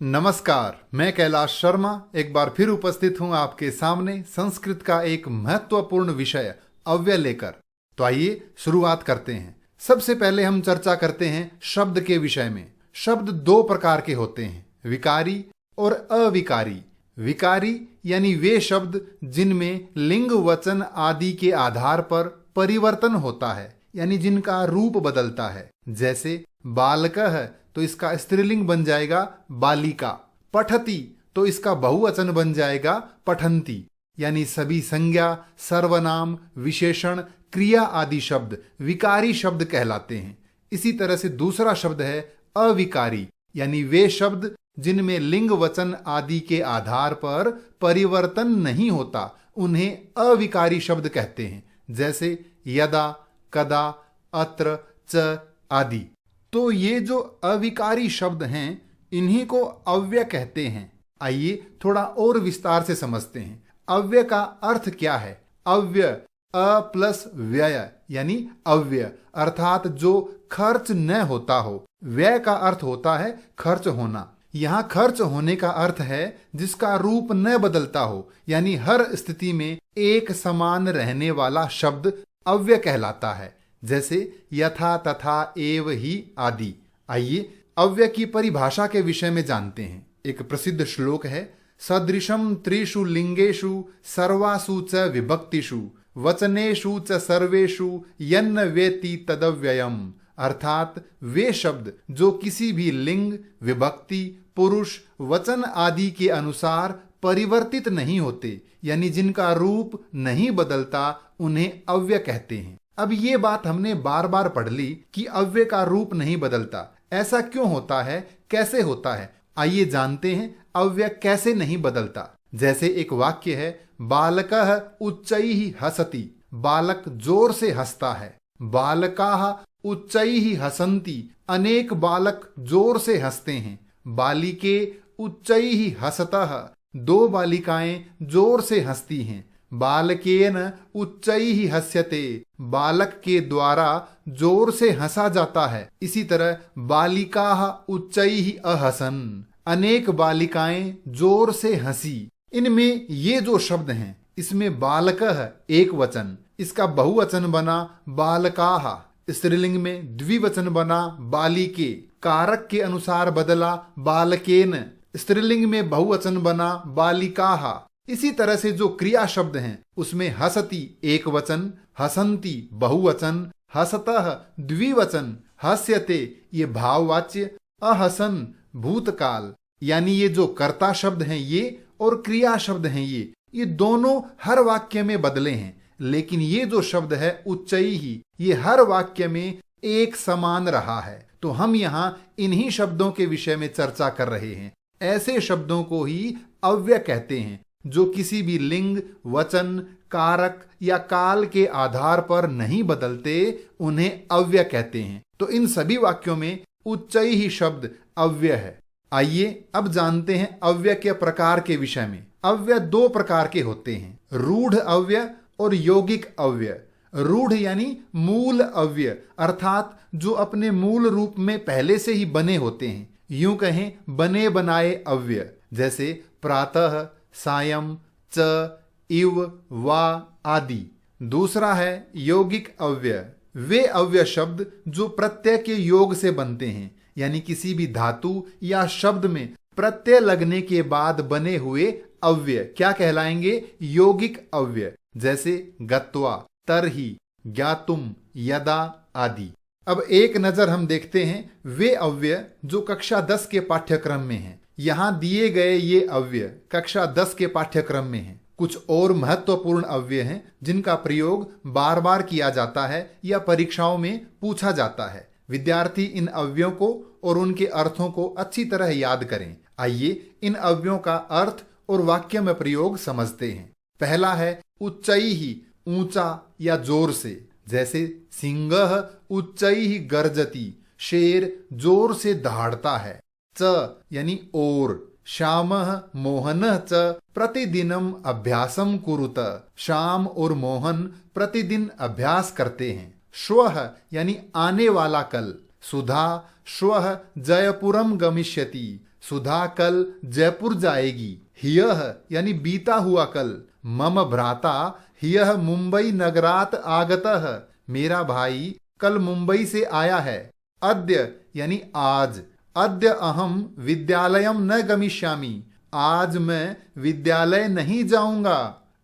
नमस्कार, मैं कैलाश शर्मा एक बार फिर उपस्थित हूं आपके सामने संस्कृत का एक महत्वपूर्ण विषय अव्यय लेकर। तो आइए शुरुआत करते हैं। सबसे पहले हम चर्चा करते हैं शब्द के विषय में। शब्द दो प्रकार के होते हैं, विकारी और अविकारी। विकारी यानी वे शब्द जिनमें लिंग वचन आदि के आधार पर परिवर्तन होता है, यानी जिनका रूप बदलता है। जैसे बालकः तो इसका स्त्रीलिंग बन जाएगा बालिका, पठति तो इसका बहुवचन बन जाएगा पठन्ति। यानी सभी संज्ञा, सर्वनाम, विशेषण, क्रिया आदि शब्द विकारी शब्द कहलाते हैं। इसी तरह से दूसरा शब्द है अविकारी, यानी वे शब्द जिनमें लिंग वचन आदि के आधार पर परिवर्तन नहीं होता, उन्हें अविकारी शब्द कहते हैं। जैसे यदा, कदा, अत्र, च आदि। तो ये जो अविकारी शब्द हैं, इन्हीं को अव्यय कहते हैं। आइए थोड़ा और विस्तार से समझते हैं। अव्यय का अर्थ क्या है? अव्यय अ प्लस व्यय यानी अव्यय, अर्थात जो खर्च न होता हो। व्यय का अर्थ होता है खर्च होना। यहाँ खर्च होने का अर्थ है जिसका रूप न बदलता हो, यानी हर स्थिति में एक समान रहने वाला शब्द अव्यय कहलाता है। जैसे यथा, तथा, एव, ही आदि। आइए अव्यय की परिभाषा के विषय में जानते हैं। एक प्रसिद्ध श्लोक है, सदृशम त्रिषु लिंगेषु सर्वासु च विभक्तिषु वचनेषु च सर्वेषु यन्न वेति तदव्ययम्। अर्थात वे शब्द जो किसी भी लिंग, विभक्ति, पुरुष, वचन आदि के अनुसार परिवर्तित नहीं होते, यानी जिनका रूप नहीं बदलता, उन्हें अव्यय कहते हैं। अब ये बात हमने बार बार पढ़ ली कि अव्यय का रूप नहीं बदलता। ऐसा क्यों होता है, कैसे होता है? आइए जानते हैं अव्यय कैसे नहीं बदलता। जैसे एक वाक्य है, बालकः उच्चैः हसति। बालक जोर से हंसता है। बालकाः उच्चैः हसन्ति। अनेक बालक जोर से हंसते हैं। बालिके उच्चैः हसतः। दो बालिकाएं जोर से हंसती हैं। बालकेन उच्चैः हस्यते। बालक के द्वारा जोर से हंसा जाता है। इसी तरह बालिकाः उच्चैः अहसन। अनेक बालिकाएं जोर से हंसी। इनमें ये जो शब्द हैं, इसमें बालकः एक वचन, इसका बहुवचन बना बालकाः। स्त्रीलिंग में द्विवचन बना बालिके। कारक के अनुसार बदला बालकेन। स्त्रीलिंग में बहुवचन बना बालिकाः। इसी तरह से जो क्रिया शब्द हैं, उसमें हसति एक वचन, हसन्ति बहुवचन, हसतः द्विवचन, हस्यते ये भाववाच्य, अहसन भूतकाल। यानी ये जो कर्ता शब्द हैं ये और क्रिया शब्द हैं ये दोनों हर वाक्य में बदले हैं। लेकिन ये जो शब्द है उच्चैः, ये हर वाक्य में एक समान रहा है। तो हम यहाँ इन्हीं शब्दों के विषय में चर्चा कर रहे हैं। ऐसे शब्दों को ही अव्यय कहते हैं जो किसी भी लिंग, वचन, कारक या काल के आधार पर नहीं बदलते, उन्हें अव्यय कहते हैं। तो इन सभी वाक्यों में उच्चैः शब्द अव्यय है। आइए अब जानते हैं अव्यय के प्रकार के विषय में। अव्यय दो प्रकार के होते हैं, रूढ़ अव्यय और यौगिक अव्यय। रूढ़ यानी मूल अव्यय, अर्थात जो अपने मूल रूप में पहले से ही बने होते हैं। यूं कहें बने बनाए अव्यय। जैसे प्रातः, सायं, च, इव, वा आदि। दूसरा है यौगिक अव्यय। वे अव्यय शब्द जो प्रत्यय के योग से बनते हैं, यानी किसी भी धातु या शब्द में प्रत्यय लगने के बाद बने हुए अव्यय क्या कहलाएंगे? यौगिक अव्यय। जैसे गत्वा, तरहि, ज्ञातुम, यदा आदि। अब एक नजर हम देखते हैं वे अव्यय जो कक्षा 10 के पाठ्यक्रम में हैं। यहाँ दिए गए ये अव्यय कक्षा 10 के पाठ्यक्रम में हैं। कुछ और महत्वपूर्ण अव्यय हैं जिनका प्रयोग बार बार किया जाता है या परीक्षाओं में पूछा जाता है। विद्यार्थी इन अव्ययों को और उनके अर्थों को अच्छी तरह याद करें। आइए इन अव्ययों का अर्थ और वाक्य में प्रयोग समझते हैं। पहला है उच्चैः, ऊंचा या जोर से। जैसे सिंहः उच्चैः गर्जति। शेर जोर से दहाड़ता है। च यानी और। श्यामः मोहनः च प्रतिदिनम अभ्यासम कुरुत। श्याम और मोहन प्रतिदिन अभ्यास करते हैं। श्वः यानी आने वाला कल। सुधा श्वः जयपुरम गमिष्यति। सुधा कल जयपुर जाएगी। ह्यः यानी बीता हुआ कल। मम भ्राता ह्यः मुंबई नगरात आगतः, मेरा भाई कल मुंबई से आया है। अद्य यानी आज। अद्य अहम विद्यालयम न गमिष्यामि, आज मैं विद्यालय नहीं जाऊंगा।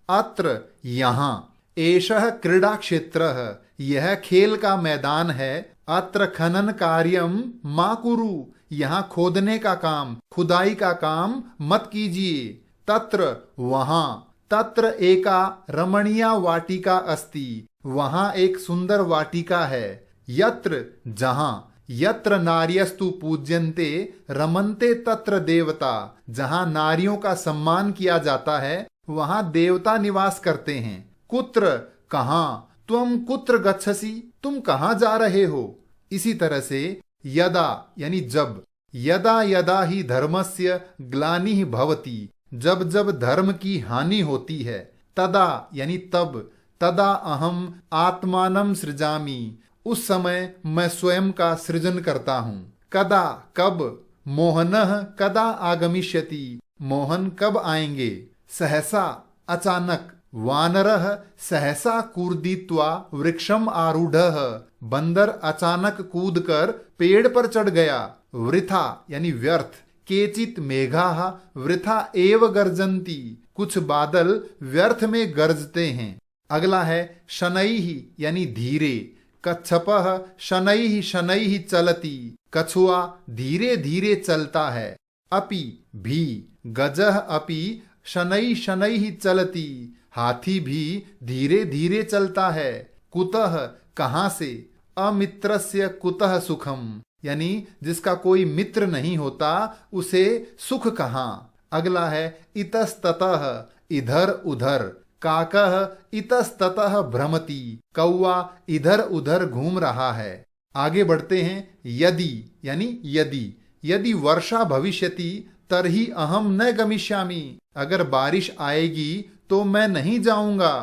अत्र यहाँ। एषः क्रीडा क्षेत्रः, यह खेल का मैदान है। अत्र खनन कार्यम मा कुरु, यहाँ खोदने का काम, खुदाई का काम मत कीजिए। तत्र वहाँ। तत्र एका रमणीया वाटिका अस्ति, वहाँ एक सुंदर वाटिका है। यत्र जहाँ। यत्र नार्यस्तु पूज्यन्ते रमन्ते तत्र देवता, जहाँ नारियों का सम्मान किया जाता है वहाँ देवता निवास करते हैं। कुत्र कहाँ। त्वम कुत्र गच्छसि, तुम कहाँ जा रहे हो। इसी तरह से यदा यानी जब। यदा यदा ही धर्मस्य ग्लानिः भवति, जब जब धर्म की हानि होती है। तदा यानी तब। तदा अहम आत्मानं सृजामि, उस समय मैं स्वयं का सृजन करता हूँ। कदा कब। मोहनः कदा आगमिष्यति, मोहन कब आएंगे। सहसा अचानक। वानरः सहसा कूर्दित्वा वृक्षम आरूढ़ः, बंदर अचानक कूदकर पेड़ पर चढ़ गया। वृथा यानी व्यर्थ। केचित मेघाः वृथा एव गर्जन्ति, कुछ बादल व्यर्थ में गरजते हैं। अगला है शनैः यानी धीरे। कच्छपः शनैः शनैः चलति, कछुआ धीरे धीरे चलता है। अपि भी। गजः अपि शनैः शनैः चलति, हाथी भी धीरे धीरे चलता है। कुतः कहाँ से। अमित्रस्य कुतः सुखम, यानी जिसका कोई मित्र नहीं होता उसे सुख कहाँ। अगला है इतस्ततः, इधर उधर। काकः इतस्ततः भ्रमति, कौवा इधर उधर घूम रहा है। आगे बढ़ते हैं। यदि यानी यदि। यदि वर्षा भविष्यति तर्हि अहम न गमिष्यामि, अगर बारिश आएगी तो मैं नहीं जाऊंगा।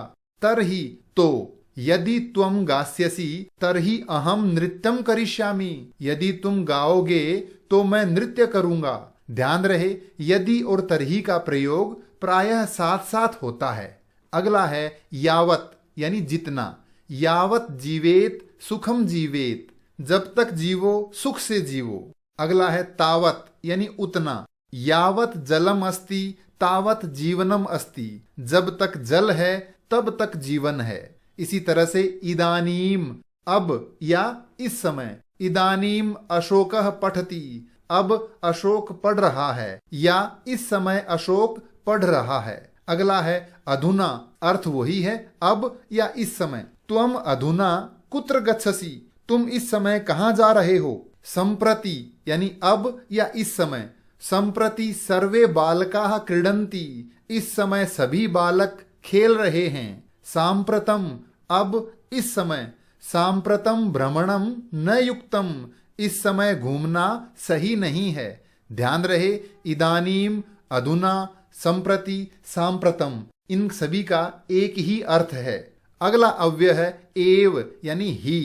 तरहि तो। यदि त्वम गास्यसि तर्हि अहम नृत्यम करिष्यामि, यदि तुम गाओगे तो मैं नृत्य करूंगा। ध्यान रहे यदि और तरहि का प्रयोग प्रायः साथ साथ होता है। अगला है यावत यानी जितना। यावत जीवेत सुखम जीवेत, जब तक जीवो सुख से जीवो। अगला है तावत यानी उतना। यावत जलम अस्ति तावत जीवनम अस्ति, जब तक जल है तब तक जीवन है। इसी तरह से इदानीम अब या इस समय। इदानीम अशोकः पठति, अब अशोक पढ़ रहा है या इस समय अशोक पढ़ रहा है। अगला है अधुना, अर्थ वही है अब या इस समय। त्वम अधुना कुत्र गच्छसि, तुम इस समय कहाँ जा रहे हो। संप्रति यानी अब या इस समय। संप्रति सर्वे बालकाः क्रीडन्ति, इस समय सभी बालक खेल रहे हैं। सांप्रतम अब इस समय। सांप्रतम भ्रमणम न युक्तम, इस समय घूमना सही नहीं है। ध्यान रहे इदानीम, अधुना, संप्रति, सांप्रतम, इन सभी का एक ही अर्थ है। अगला अव्यय है एव यानी ही।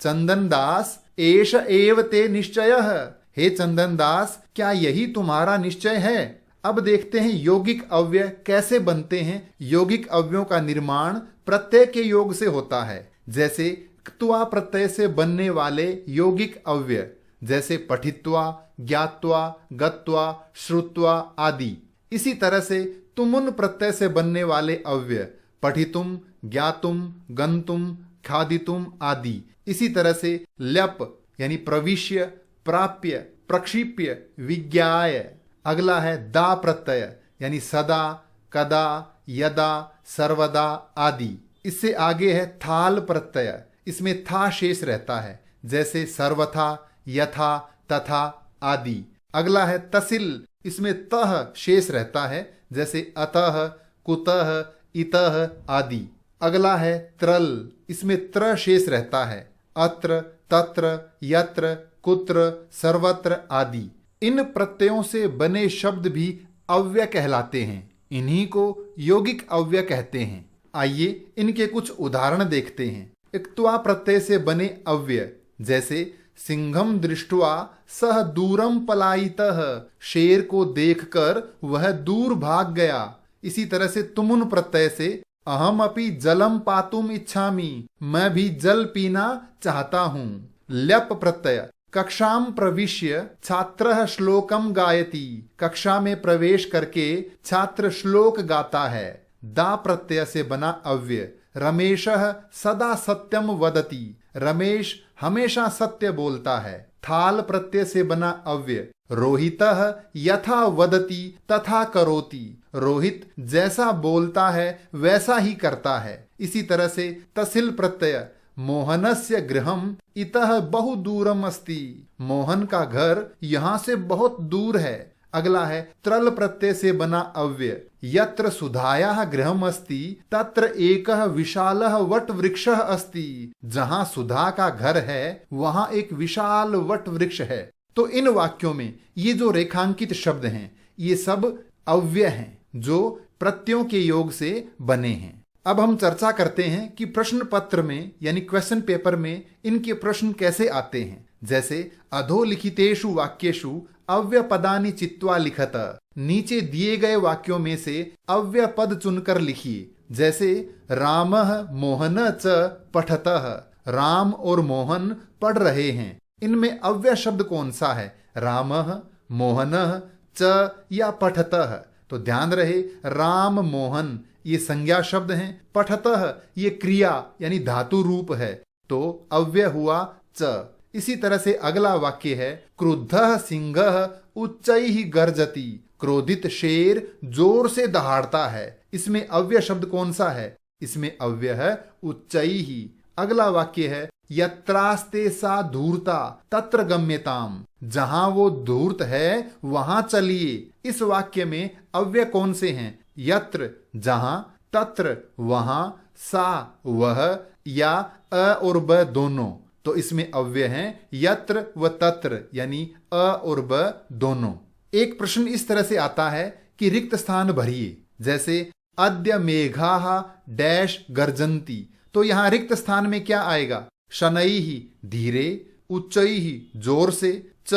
चंदन दास एष एव ते निश्चयः, हे चंदन दास क्या यही तुम्हारा निश्चय है। अब देखते हैं यौगिक अव्यय कैसे बनते हैं। यौगिक अव्ययों का निर्माण प्रत्यय के योग से होता है। जैसे क्त्वा प्रत्यय से बनने वाले यौगिक अव्यय, जैसे पठित्वा, ज्ञात्वा, गत्वा, श्रुत्वा आदि। इसी तरह से तुमुन प्रत्यय से बनने वाले अव्यय पठितुम, ज्ञातुम, गंतुम, खादितुम आदि। इसी तरह से ल्यप यानी प्रविश्य, प्राप्य, प्रक्षिप्य, विज्ञाय। अगला है दा प्रत्यय यानी सदा, कदा, यदा, सर्वदा आदि। इससे आगे है थाल प्रत्यय, इसमें था शेष रहता है, जैसे सर्वथा, यथा, तथा आदि। अगला है तसिल, इसमें तह शेष रहता है, जैसे अतः, कुतः, इतः आदि। अगला है त्रल, इसमें त्र शेष रहता है, अत्र, तत्र, यत्र, कुत्र, सर्वत्र आदि। इन प्रत्ययों से बने शब्द भी अव्यय कहलाते हैं। इन्हीं को यौगिक अव्यय कहते हैं। आइए इनके कुछ उदाहरण देखते हैं। इक्त्वा प्रत्यय से बने अव्यय जैसे सिंहम दृष्ट्वा सह दूरम पलायितः, शेर को देखकर वह दूर भाग गया। इसी तरह से तुमुन प्रत्यय से अहम अपि जलम पातुम इच्छामि, मैं भी जल पीना चाहता हूं। ल्यप प्रत्यय कक्षाम प्रविश्य छात्रः श्लोकम गायति, कक्षा में प्रवेश करके छात्र श्लोक गाता है। दा प्रत्यय से बना अव्यय रमेशः सदा सत्यम वदति, रमेश हमेशा सत्य बोलता है। थाल प्रत्यय से बना अव्यय रोहितः यथा वदति तथा करोति, रोहित जैसा बोलता है वैसा ही करता है। इसी तरह से तसिल प्रत्यय मोहनस्य गृहम इतः बहु दूरम अस्ति, मोहन का घर यहां से बहुत दूर है। अगला है त्रल प्रत्यय से बना अव्यय यत्र सुधायाः गृहम अस्ति तत्र एकः विशालः वट वृक्षः अस्ति, जहां सुधा का घर है वहां एक विशाल वट वृक्ष है। तो इन वाक्यों में ये जो रेखांकित शब्द हैं ये सब अव्यय हैं जो प्रत्ययों के योग से बने हैं। अब हम चर्चा करते हैं कि प्रश्न पत्र में यानी क्वेश्चन पेपर में इनके प्रश्न कैसे आते हैं। जैसे अधोलिखितेषु वाक्येषु अव्यय पदानि चित्वा लिखत, नीचे दिए गए वाक्यों में से अव्यय पद चुनकर लिखिए। जैसे रामः मोहन च पठतः, राम और मोहन पढ़ रहे हैं। इनमें अव्यय शब्द कौन सा है, रामः, मोहनः, च या पठतः। तो ध्यान रहे राम मोहन ये संज्ञा शब्द हैं, पठतः ये क्रिया यानी धातु रूप है, तो अव्यय हुआ च। इसी तरह से अगला वाक्य है क्रुद्धः सिंहः उच्चैः गर्जति, क्रोधित शेर जोर से दहाड़ता है। इसमें अव्यय शब्द कौन सा है, इसमें अव्यय है उच्चैः। अगला वाक्य है यत्रास्ते सा धूर्ता तत्र गम्यताम, जहां वो धूर्त है वहां चलिए। इस वाक्य में अव्यय कौन से हैं, यत्र जहां, तत्र वहां, सा वह, या अ और ब दोनों। तो इसमें अव्यय हैं यत्र व तत्र यानी अ और ब दोनों। एक प्रश्न इस तरह से आता है कि रिक्त स्थान भरिए। जैसे अद्य मेघाः डैश गर्जन्ति, तो यहां रिक्त स्थान में क्या आएगा, शनैः धीरे, उच्चैः जोर से, च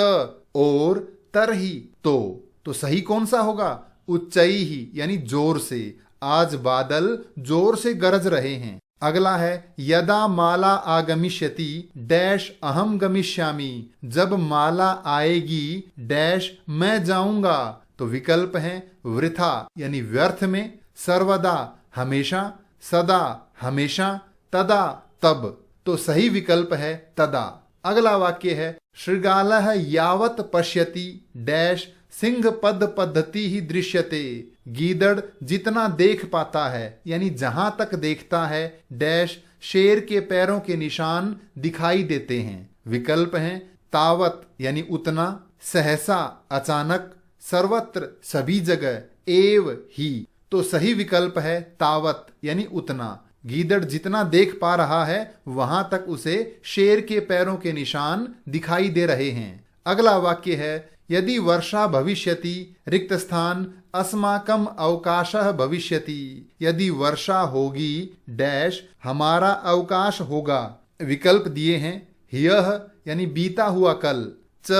और, तरहि तो सही कौन सा होगा, उच्चैः यानी जोर से। आज बादल जोर से गरज रहे हैं। अगला है यदा माला आगमिष्यति डैश अहम गमिष्यामि, जब माला आएगी डैश मैं जाऊंगा। तो विकल्प है वृथा यानी व्यर्थ में, सर्वदा हमेशा, सदा हमेशा, तदा तब। तो सही विकल्प है तदा। अगला वाक्य है शृगालः यावत पश्यति डैश सिंह पद पद्धति ही दृश्यते, गीदड़ जितना देख पाता है यानी जहां तक देखता है डैश शेर के पैरों के निशान दिखाई देते हैं। विकल्प हैं तावत यानी उतना, सहसा अचानक, सर्वत्र सभी जगह, एव ही। तो सही विकल्प है तावत यानी उतना, गीदड़ जितना देख पा रहा है वहां तक उसे शेर के पैरों के निशान दिखाई दे रहे हैं। अगला वाक्य है यदि वर्षा भविष्यति रिक्त स्थान अस्माकम अवकाशः भविष्यति, यदि वर्षा होगी डैश हमारा अवकाश होगा। विकल्प दिए हैं ह्यः यानी बीता हुआ कल, च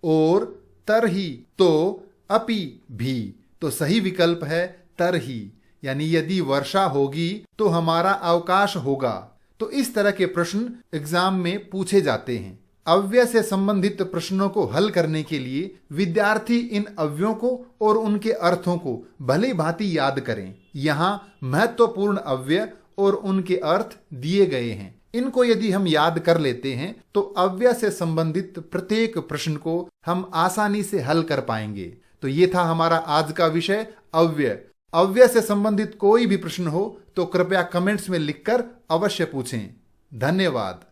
और, तरहि तो, अपि भी। तो सही विकल्प है तरहि यानी यदि वर्षा होगी तो हमारा अवकाश होगा। तो इस तरह के प्रश्न एग्जाम में पूछे जाते हैं। अव्यय से संबंधित प्रश्नों को हल करने के लिए विद्यार्थी इन अव्ययों को और उनके अर्थों को भली भांति याद करें। यहाँ महत्वपूर्ण अव्यय और उनके अर्थ दिए गए हैं। इनको यदि हम याद कर लेते हैं तो अव्यय से संबंधित प्रत्येक प्रश्न को हम आसानी से हल कर पाएंगे। तो ये था हमारा आज का विषय अव्यय। अव्यय से संबंधित कोई भी प्रश्न हो तो कृपया कमेंट्स में लिखकर अवश्य पूछें। धन्यवाद।